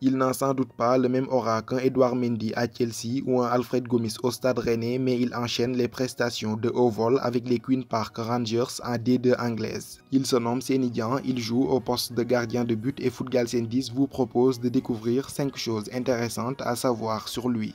Il n'a sans doute pas le même aura qu'un Edouard Mendy à Chelsea ou un Alfred Gomis au Stade Rennais, mais il enchaîne les prestations de haut vol avec les Queen's Park Rangers en D2 anglaise. Il se nomme Seny Dieng, il joue au poste de gardien de but et Footgalsen 10 vous propose de découvrir 5 choses intéressantes à savoir sur lui.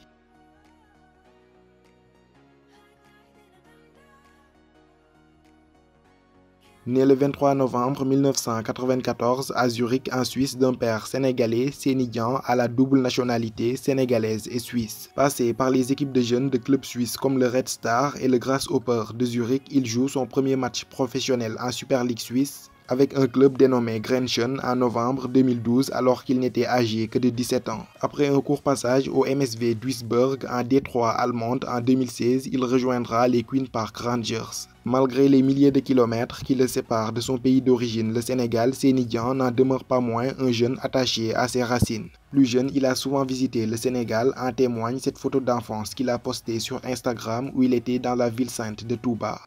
Né le 23 novembre 1994 à Zurich en Suisse d'un père sénégalais, Seny Dieng a la double nationalité sénégalaise et suisse. Passé par les équipes de jeunes de clubs suisses comme le Red Star et le Grasshopper de Zurich, il joue son premier match professionnel en Super League suisse avec un club dénommé Grenchen en novembre 2012 alors qu'il n'était âgé que de 17 ans. Après un court passage au MSV Duisburg en D3 allemande en 2016, il rejoindra les Queen's Park Rangers. Malgré les milliers de kilomètres qui le séparent de son pays d'origine, le Sénégal, Seny Dieng n'en demeure pas moins un jeune attaché à ses racines. Plus jeune, il a souvent visité le Sénégal, en témoigne cette photo d'enfance qu'il a postée sur Instagram où il était dans la ville sainte de Touba.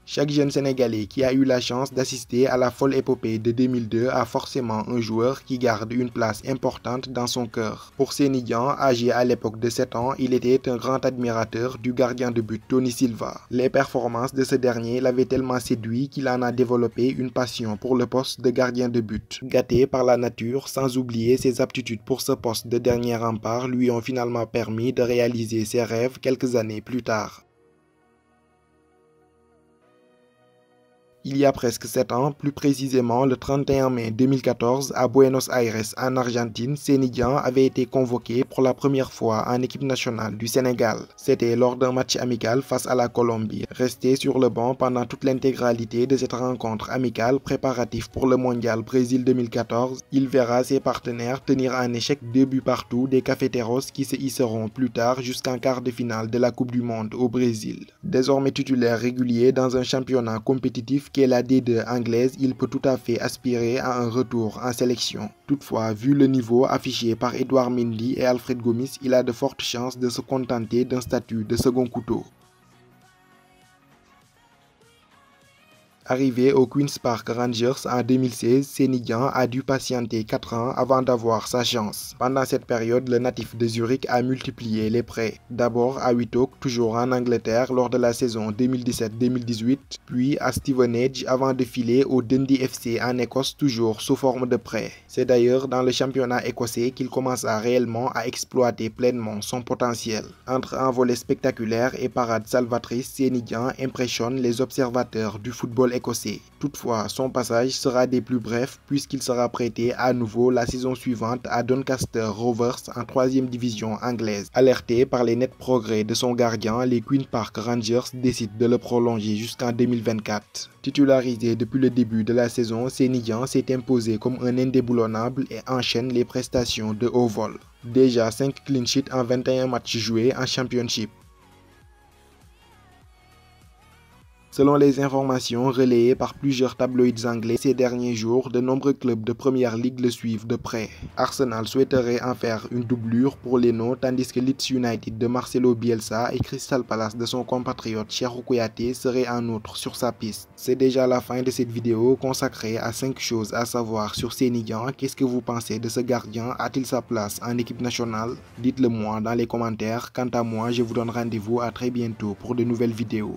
Chaque jeune Sénégalais qui a eu la chance d'assister à la folle épopée de 2002 a forcément un joueur qui garde une place importante dans son cœur. Pour Seny Dieng, âgé à l'époque de 7 ans, il était un grand admirateur du gardien de but Tony Silva. Les performances de ce dernier l'avaient tellement séduit qu'il en a développé une passion pour le poste de gardien de but. Gâté par la nature, sans oublier ses aptitudes pour ce poste de dernier rempart, lui ont finalement permis de réaliser ses rêves quelques années plus tard. Il y a presque 7 ans, plus précisément le 31 mai 2014, à Buenos Aires, en Argentine, Seny Dieng avait été convoqué pour la première fois en équipe nationale du Sénégal. C'était lors d'un match amical face à la Colombie. Resté sur le banc pendant toute l'intégralité de cette rencontre amicale préparative pour le Mondial Brésil 2014, il verra ses partenaires tenir en échec 2 buts partout des Cafeteros qui se hisseront plus tard jusqu'en quart de finale de la Coupe du Monde au Brésil. Désormais titulaire régulier dans un championnat compétitif qu'est la D2 anglaise, il peut tout à fait aspirer à un retour en sélection. Toutefois, vu le niveau affiché par Edouard Mendy et Alfred Gomis, il a de fortes chances de se contenter d'un statut de second couteau. Arrivé aux Queen's Park Rangers en 2016, Seny Dieng a dû patienter 4 ans avant d'avoir sa chance. Pendant cette période, le natif de Zurich a multiplié les prêts. D'abord à Withok, toujours en Angleterre, lors de la saison 2017-2018, puis à Stevenage avant de filer au Dundee FC en Écosse, toujours sous forme de prêt. C'est d'ailleurs dans le championnat écossais qu'il commença réellement à exploiter pleinement son potentiel. Entre envolées spectaculaires et parades salvatrices, Seny Dieng impressionne les observateurs du football écossais. Toutefois, son passage sera des plus brefs puisqu'il sera prêté à nouveau la saison suivante à Doncaster Rovers en 3e division anglaise. Alerté par les nets progrès de son gardien, les Queen's Park Rangers décident de le prolonger jusqu'en 2024. Titularisé depuis le début de la saison, Seny Dieng s'est imposé comme un indéboulonnable et enchaîne les prestations de haut vol. Déjà 5 clean sheets en 21 matchs joués en Championship. Selon les informations relayées par plusieurs tabloïds anglais ces derniers jours, de nombreux clubs de première ligue le suivent de près. Arsenal souhaiterait en faire une doublure pour Leno, tandis que Leeds United de Marcelo Bielsa et Crystal Palace de son compatriote Cheikhou Kouyaté seraient en outre sur sa piste. C'est déjà la fin de cette vidéo consacrée à 5 choses à savoir sur Seny Dieng. Qu'est-ce que vous pensez de ce gardien? A-t-il sa place en équipe nationale? Dites-le moi dans les commentaires. Quant à moi, je vous donne rendez-vous à très bientôt pour de nouvelles vidéos.